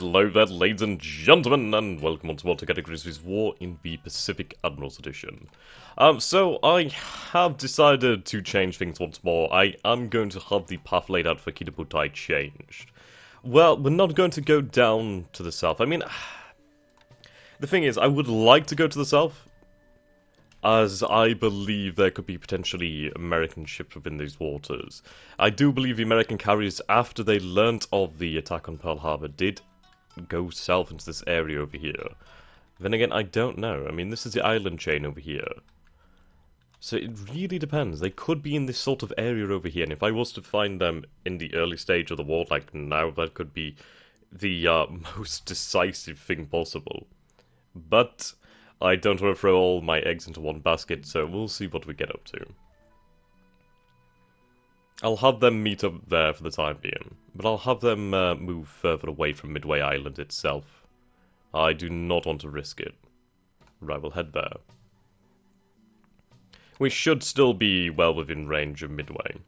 Hello there, ladies and gentlemen, and welcome once more to Grigsby'sa War in the Pacific Admirals Edition. So I have decided to change things once more. I am going to have the path laid out for Kitabutai changed. Well, we're not going to go down to the south. I mean, the thing is, I would like to go to the south, as I believe there could be potentially American ships within these waters. I do believe the American carriers, after they learnt of the attack on Pearl Harbor, did go south into this area over here. Then again, I don't know. I mean, this is the island chain over here. So it really depends. They could be in this sort of area over here, and if I was to find them in the early stage of the war, like now, that could be the most decisive thing possible. But I don't want to throw all my eggs into one basket, so we'll see what we get up to. I'll have them meet up there for the time being, but I'll have them move further away from Midway Island itself. I do not want to risk it. Right, we'll head there. We should still be well within range of Midway.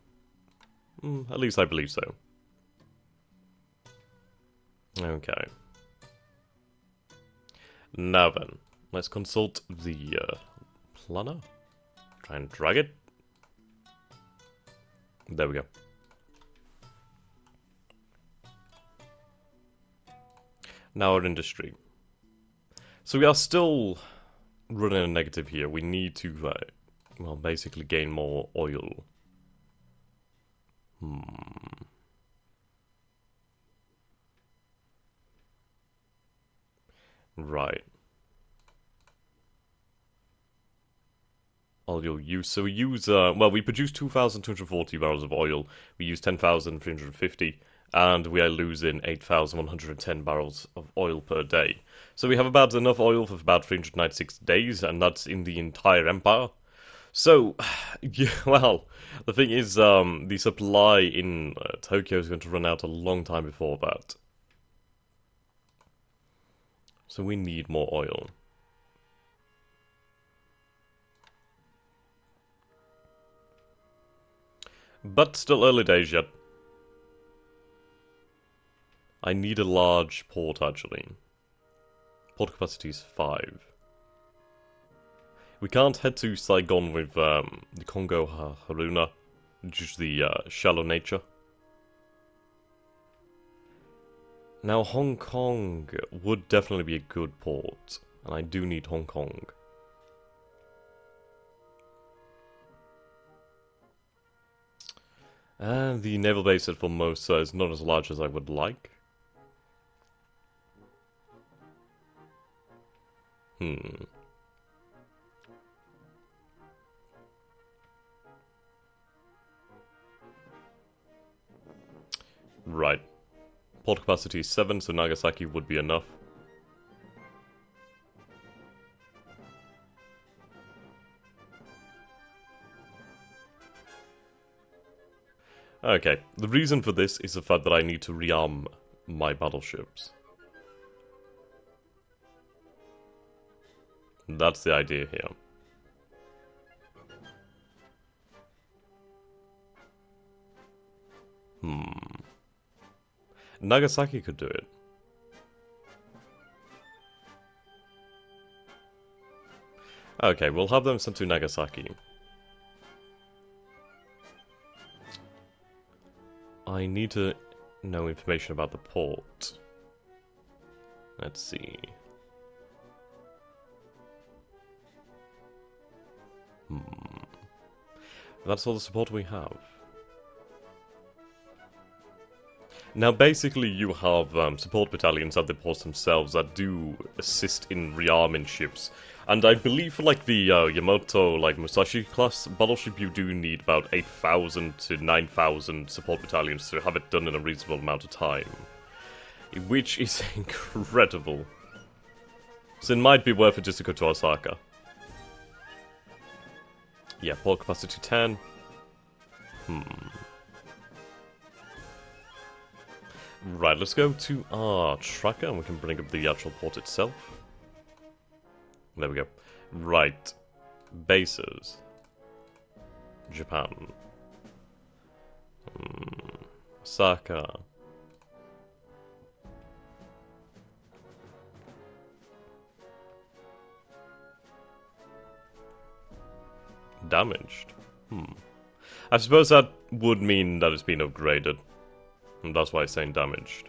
At least I believe so. Okay. Now then, let's consult the planner. Try and drag it. There we go. Now our industry. So we are still running a negative here. We need to, well, basically gain more oil. Right. Oil use. So we use, well, we produce 2,240 barrels of oil. We use 10,350, and we are losing 8,110 barrels of oil per day. So we have about enough oil for about 396 days, and that's in the entire empire. So, yeah, well, the thing is, the supply in Tokyo is going to run out a long time before that. So we need more oil. But still early days yet. I need a large port, actually. Port capacity is 5. We can't head to Saigon with the Kongo Haruna due to the shallow nature. Now, Hong Kong would definitely be a good port, and I do need Hong Kong. And the naval base at Formosa is not as large as I would like. Right. Port capacity is 7, so Nagasaki would be enough. Okay, the reason for this is the fact that I need to rearm my battleships. That's the idea here. Nagasaki could do it. Okay, we'll have them sent to Nagasaki. I need to know information about the port. Let's see. That's all the support we have. Now, basically, you have support battalions at the ports themselves that do assist in rearming ships. And I believe for, like, the Yamato, like, Musashi class battleship, you do need about 8,000 to 9,000 support battalions to have it done in a reasonable amount of time. Which is incredible. So it might be worth it just to go to Osaka. Yeah, port capacity 10. Right, let's go to our tracker and we can bring up the actual port itself. There we go. Right. Bases. Japan. Osaka. damaged. I suppose that would mean that it's been upgraded. And that's why it's saying damaged.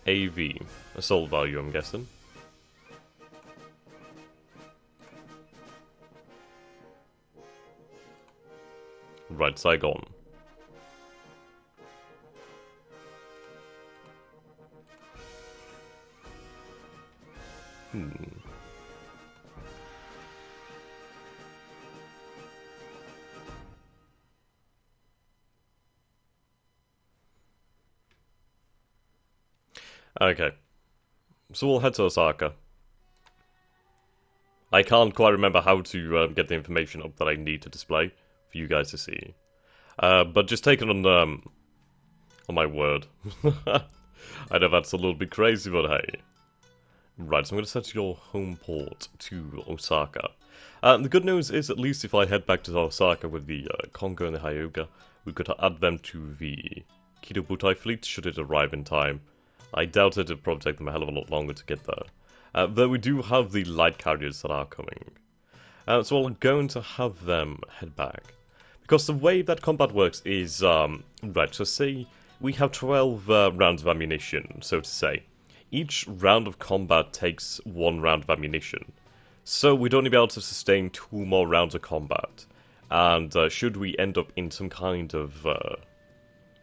AV. Assault value, I'm guessing. Right, Saigon. Okay. So we'll head to Osaka. I can't quite remember how to get the information up that I need to display for you guys to see. But just take it on my word. I know that's a little bit crazy, but hey. Right, so I'm going to set your home port to Osaka. The good news is, at least if I head back to Osaka with the Kongo and the Hyuga, we could add them to the Kido Butai fleet should it arrive in time. I doubt it'll probably take them a hell of a lot longer to get there. Though we do have the light carriers that are coming. So I'm going to have them head back. Because the way that combat works is, right, so say we have 12 rounds of ammunition, so to say. Each round of combat takes 1 round of ammunition. So we'd only be able to sustain 2 more rounds of combat. And should we end up in some kind of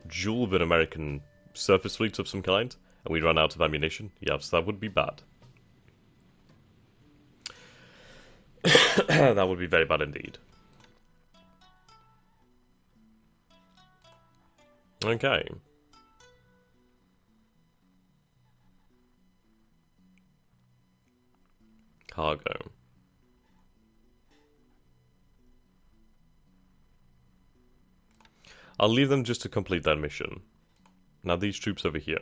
duel with an American surface fleet of some kind, and we run out of ammunition, yes, that would be bad. That would be very bad indeed. Okay. Cargo. I'll leave them just to complete that mission. Now these troops over here.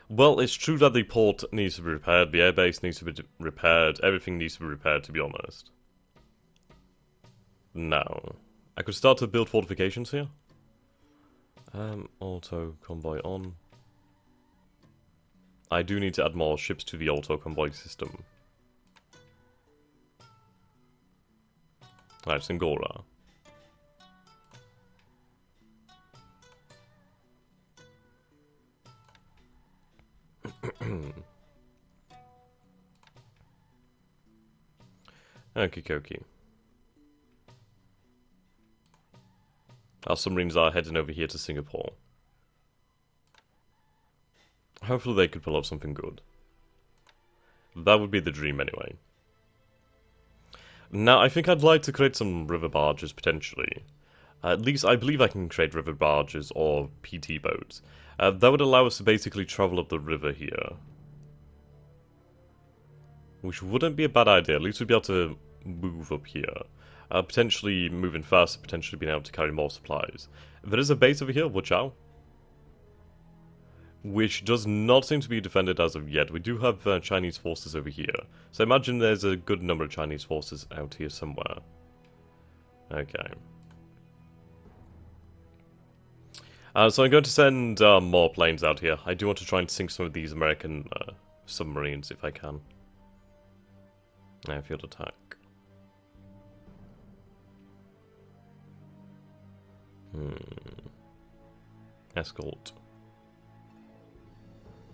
Well, it's true that the port needs to be repaired, the airbase needs to be repaired, everything needs to be repaired, to be honest. Now, I could start to build fortifications here. Auto convoy on. I do need to add more ships to the auto convoy system. Right, Singora. Okie dokie. Our submarines are heading over here to Singapore. Hopefully they could pull off something good. That would be the dream anyway. Now, I think I'd like to create some river barges, potentially. At least, I believe I can create river barges or PT boats. That would allow us to basically travel up the river here. Which wouldn't be a bad idea, at least we'd be able to move up here. Potentially moving faster, potentially being able to carry more supplies. There is a base over here, watch out. Which does not seem to be defended as of yet. We do have Chinese forces over here. So imagine there's a good number of Chinese forces out here somewhere. Okay. So I'm going to send more planes out here. I do want to try and sink some of these American submarines if I can. Field attack. Escort.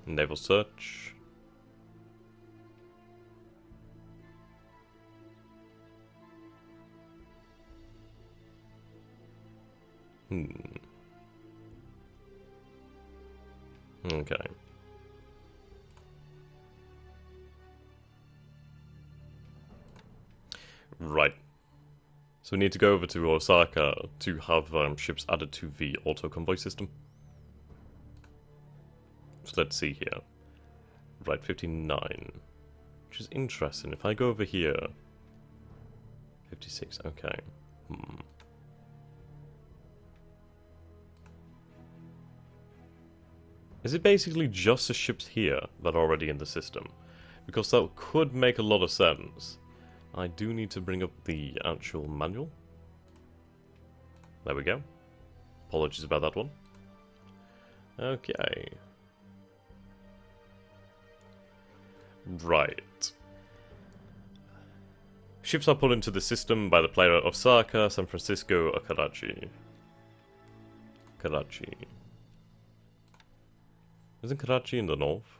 Naval search. Okay. Right. So we need to go over to Osaka to have ships added to the auto convoy system. So let's see here. Right, 59. Which is interesting. If I go over here... 56, okay. Is it basically just the ships here that are already in the system? Because that could make a lot of sense. I do need to bring up the actual manual. There we go. Apologies about that one. Okay. Right. Ships are put into the system by the player of Osaka, San Francisco, or Karachi. Karachi. Isn't Karachi in the north?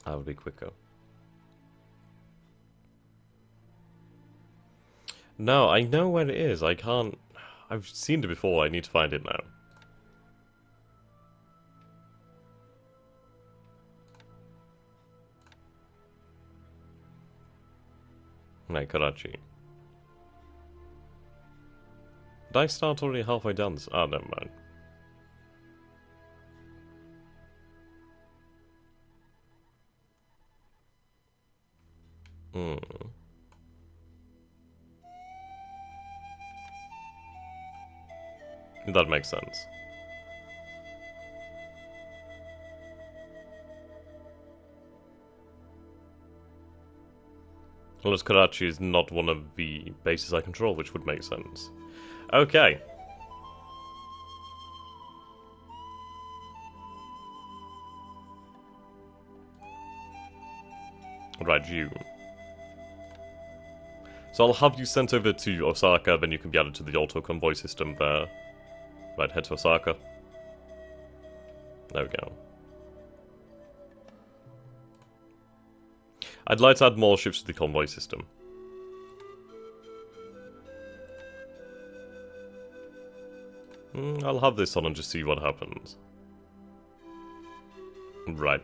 That would be quicker. No, I know where it is. I can't... I've seen it before. I need to find it now. Right, Karachi. Did I start already halfway down this? Oh, never mind. That makes sense. Unless Karachi is not one of the bases I control, which would make sense. Okay. Right, you. So I'll have you sent over to Osaka, then you can be added to the auto convoy system there. Right, head to Osaka. There we go. I'd like to add more ships to the convoy system. I'll have this on and just see what happens. Right.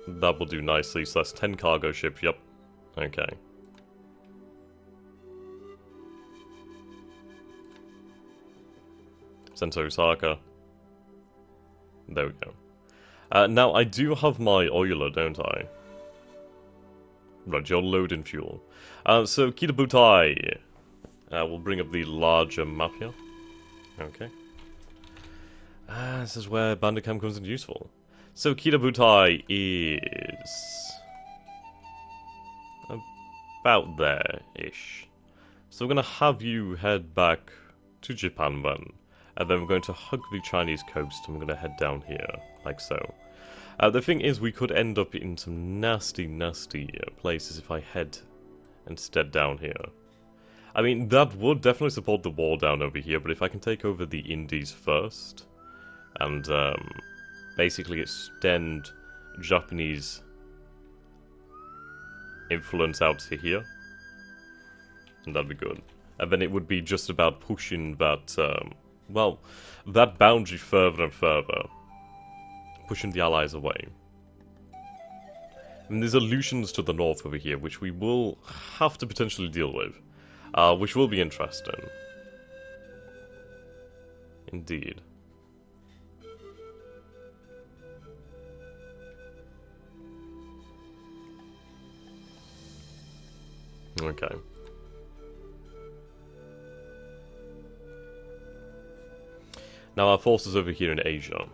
That will do nicely, so that's 10 cargo ships, yep. Okay. Sent to Osaka. There we go. Now, I do have my oiler, don't I? Right, you're loading fuel. So, Kitabutai. We'll bring up the larger map here. Okay. This is where Bandicam comes in useful. So, Kitabutai is... about there-ish. So we're going to have you head back to Japan then. And then we're going to hug the Chinese coast and we're going to head down here, like so. The thing is, we could end up in some nasty, nasty places if I head instead down here. I mean, that would definitely support the war down over here, but if I can take over the Indies first, and basically extend Japanese influence out to here, and that'd be good. And then it would be just about pushing that, well, that boundary further and further. Pushing the allies away. And there's Aleutians to the north over here, which we will have to potentially deal with. Which will be interesting. Indeed. Okay. Now our forces over here in Asia.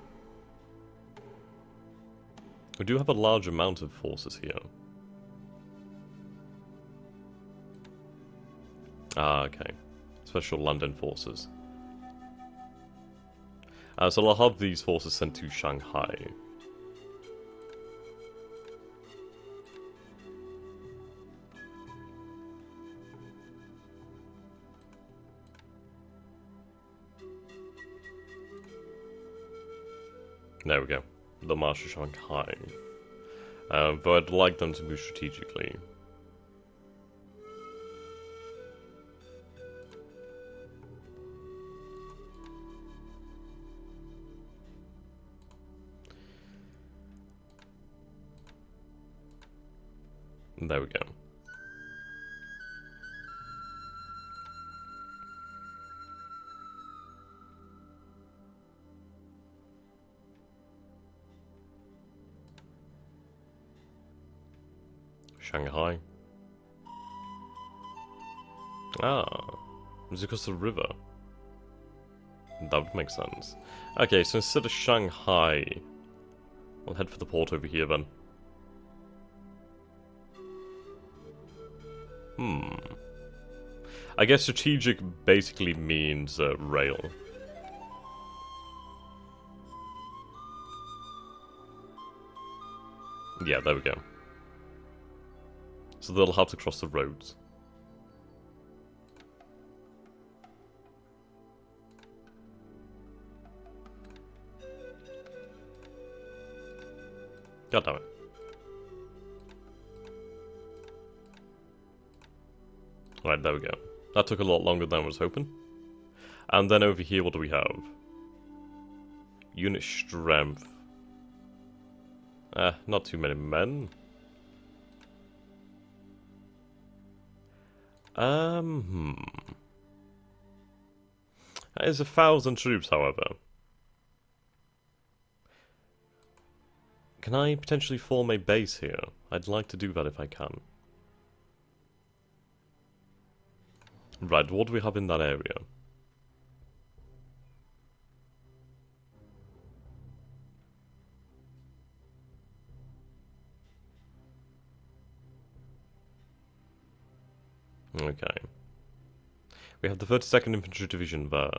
We do have a large amount of forces here. Ah, okay. Special London forces. So I'll have these forces sent to Shanghai. There we go. The March of Shanghai. Though I'd like them to move strategically. There we go. Shanghai. Ah, it's across the river. That would make sense. Okay, so instead of Shanghai, we'll head for the port over here then. I guess strategic basically means rail. Yeah, there we go. So they'll have to cross the roads. God damn it. Right, there we go. That took a lot longer than I was hoping. And then over here, what do we have? Unit strength. Not too many men. That is 1,000 troops, however. Can I potentially form a base here? I'd like to do that if I can. Right, what do we have in that area? Okay. We have the 32nd Infantry Division there.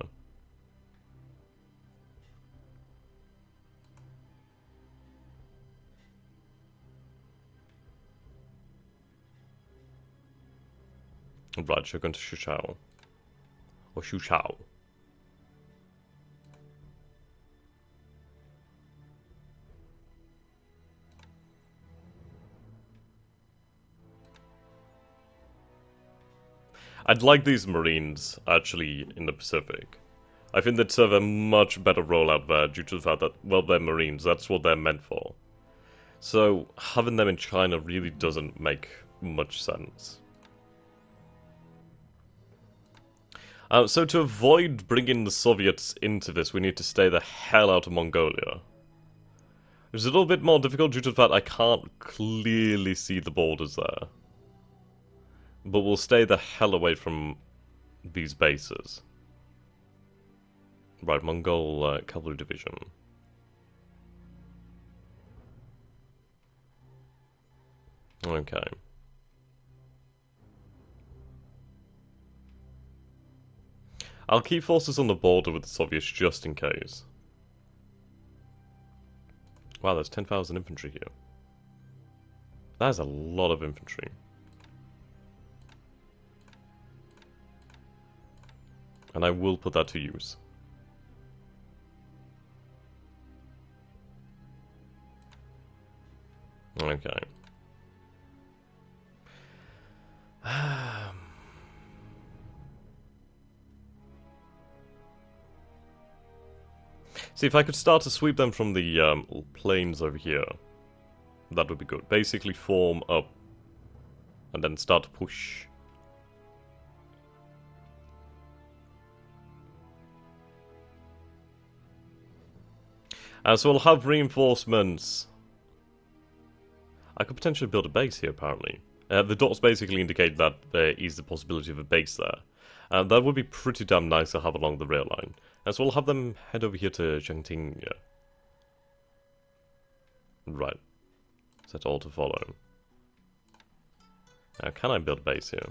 Right, so we're going to Shushao. Or Shushao. I'd like these Marines, actually, in the Pacific. I think they'd serve a much better role out there due to the fact that, well, they're Marines, that's what they're meant for. So, having them in China really doesn't make much sense. So to avoid bringing the Soviets into this, we need to stay the hell out of Mongolia. It's a little bit more difficult due to the fact I can't clearly see the borders there. But we'll stay the hell away from these bases. Right, Mongol Cavalry Division. Okay. I'll keep forces on the border with the Soviets just in case. Wow, there's 10,000 infantry here. That is a lot of infantry. And I will put that to use. Okay. See, if I could start to sweep them from the plains over here, that would be good. Basically form up and then start to push. So we'll have reinforcements. I could potentially build a base here, apparently. The dots basically indicate that there is the possibility of a base there. That would be pretty damn nice to have along the rail line. So we'll have them head over here to Chengting. Right. Set all to follow. Now, can I build a base here?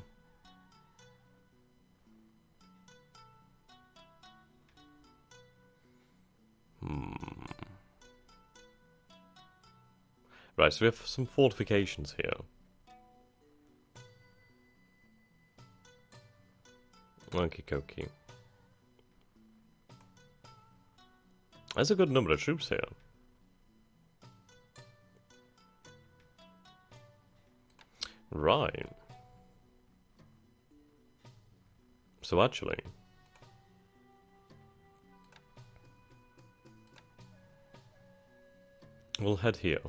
Right, so we have some fortifications here. Okie-dokie. That's a good number of troops here. Right. So actually... we'll head here.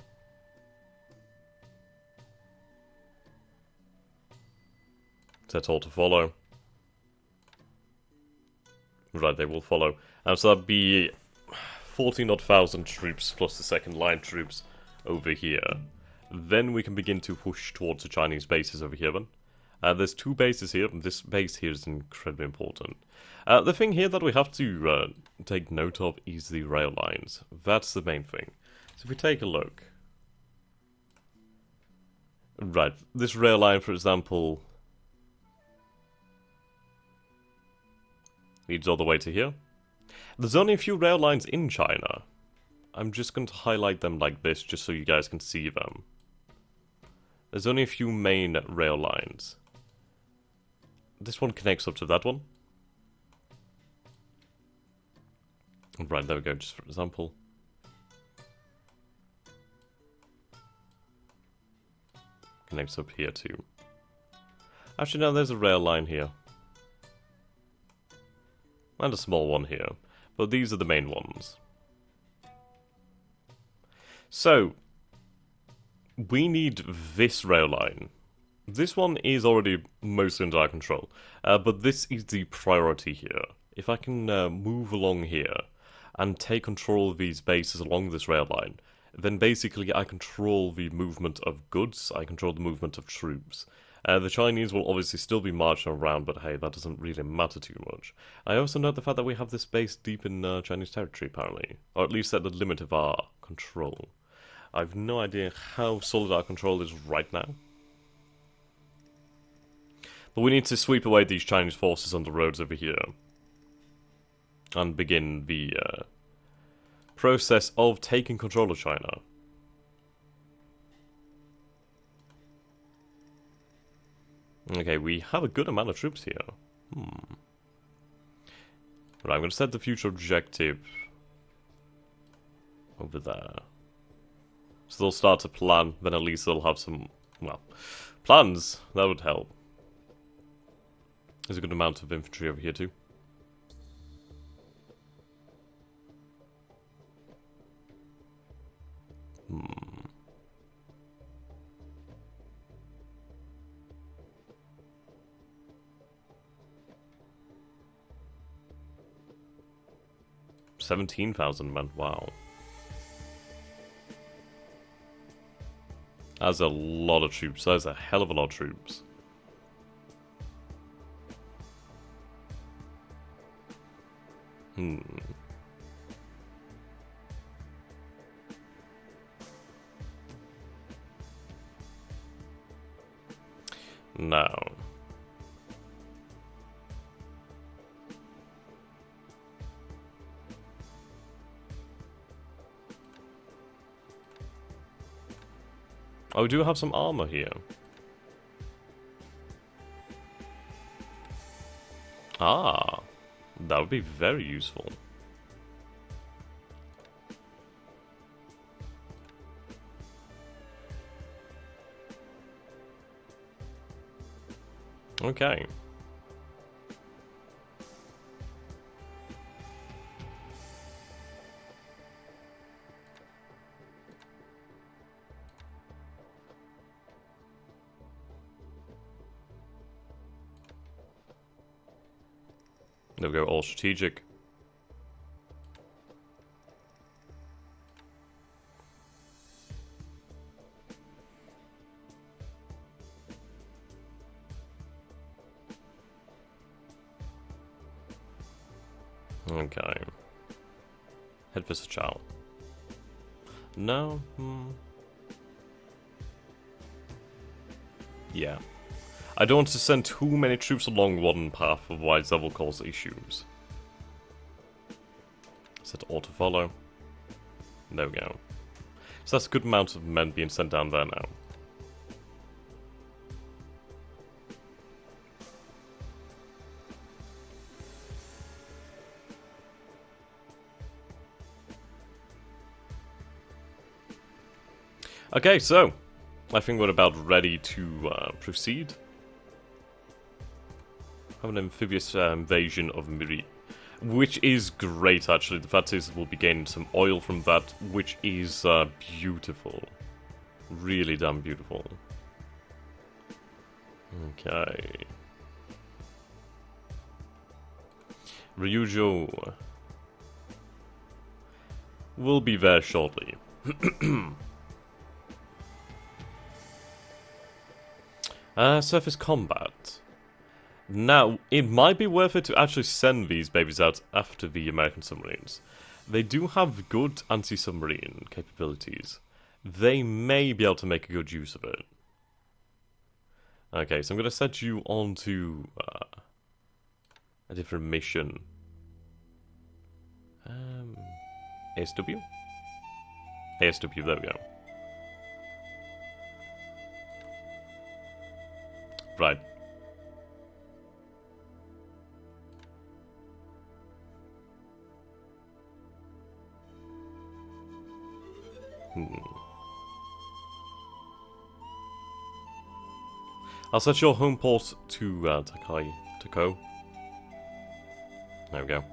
Set all to follow. Right, they will follow. So that'd be 14,000 troops plus the second line troops over here. Then we can begin to push towards the Chinese bases over here then. There's 2 bases here, and this base here is incredibly important. The thing here that we have to take note of is the rail lines. That's the main thing. So if we take a look... Right, this rail line, for example, leads all the way to here. There's only a few rail lines in China. I'm just going to highlight them like this, just so you guys can see them. There's only a few main rail lines. This one connects up to that one. Right, there we go, just for example. Connects up here too. Actually, no, there's a rail line here. And a small one here. But these are the main ones. So, we need this rail line. This one is already mostly under our control. But this is the priority here. If I can move along here and take control of these bases along this rail line, then basically I control the movement of goods, I control the movement of troops. The Chinese will obviously still be marching around, but hey, that doesn't really matter too much. I also note the fact that we have this base deep in Chinese territory, apparently. Or at least at the limit of our control. I've no idea how solid our control is right now. But we need to sweep away these Chinese forces on the roads over here. And begin the process of taking control of China. Okay, we have a good amount of troops here. Right, I'm going to set the future objective over there. So they'll start to plan, then at least they'll have some, well, plans. That would help. There's a good amount of infantry over here too. Hmm. $17,000 men, wow. That's a lot of troops, that's a hell of a lot of troops. Now. Oh, we do have some armor here. Ah, that would be very useful. Okay. There we go, all strategic. Okay. Head for Sachal. No? Yeah. I don't want to send too many troops along one path, otherwise that will cause issues. Set auto follow. There we go. So that's a good amount of men being sent down there now. Okay, so I think we're about ready to proceed. Have an amphibious invasion of Miri, which is great actually. The fact is we'll be gaining some oil from that, which is beautiful. Really damn beautiful. Okay. Ryujo will be there shortly. Surface combat. Now, it might be worth it to actually send these babies out after the American submarines. They do have good anti-submarine capabilities. They may be able to make a good use of it. Okay, so I'm going to set you on to a different mission. ASW? ASW, there we go. Right. I'll set your home port to Tako. There we go.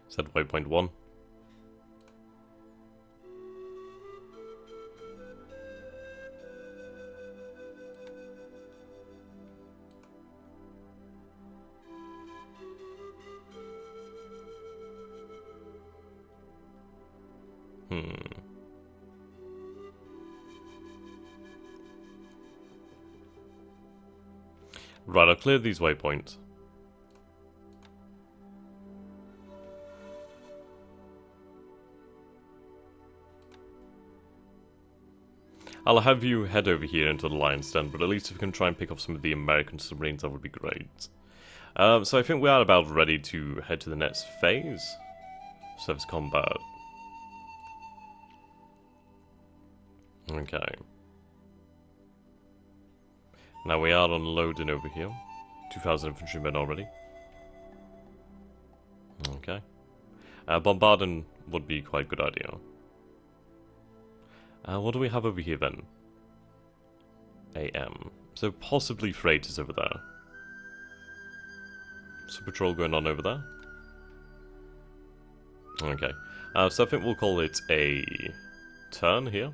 Set waypoint 1. Right, I'll clear these waypoints. I'll have you head over here into the Lion's Den, but at least if we can try and pick off some of the American submarines, that would be great. So I think we are about ready to head to the next phase. Surface combat. Okay. Now we are unloading over here. 2,000 infantrymen already. Okay. Bombarding would be quite a good idea. What do we have over here then? AM. So possibly freighters over there. Some patrol going on over there. Okay. So I think we'll call it a turn here.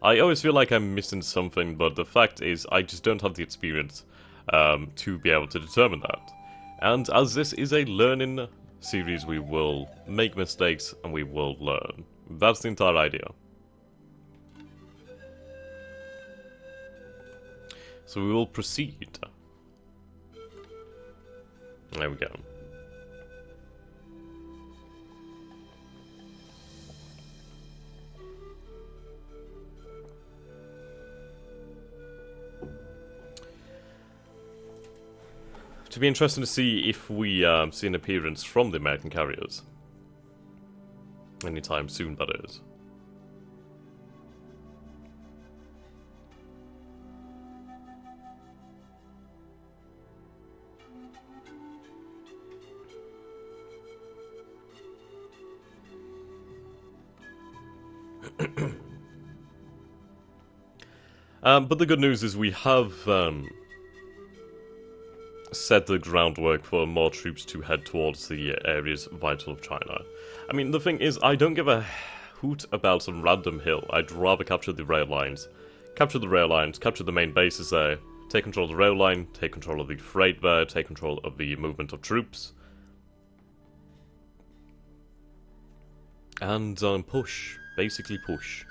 I always feel like I'm missing something, but the fact is I just don't have the experience to be able to determine that. And as this is a learning series, we will make mistakes and we will learn. That's the entire idea. So we will proceed. There we go. To be interesting to see if we see an appearance from the American carriers. Anytime soon, that is. But the good news is we have set the groundwork for more troops to head towards the areas vital of China. I mean, the thing is, I don't give a hoot about some random hill. I'd rather capture the rail lines. Capture the rail lines, capture the main bases there, take control of the rail line, take control of the freight there, take control of the movement of troops. And push. Basically push.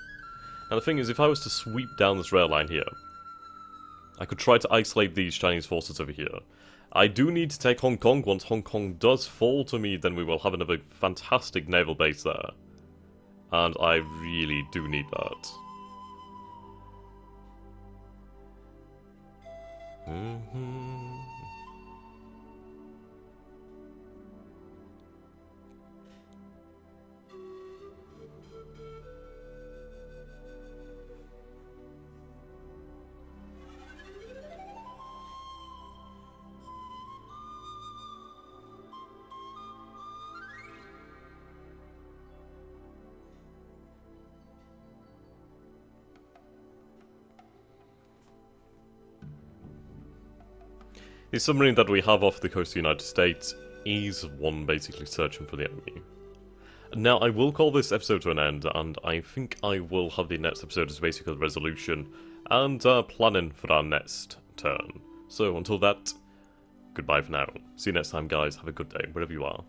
Now the thing is, if I was to sweep down this rail line here, I could try to isolate these Chinese forces over here. I do need to take Hong Kong. Once Hong Kong does fall to me, then we will have another fantastic naval base there. And I really do need that. The submarine that we have off the coast of the United States is one basically searching for the enemy. Now, I will call this episode to an end, and I think I will have the next episode as basically a resolution and planning for our next turn. So, until that, goodbye for now. See you next time, guys. Have a good day, wherever you are.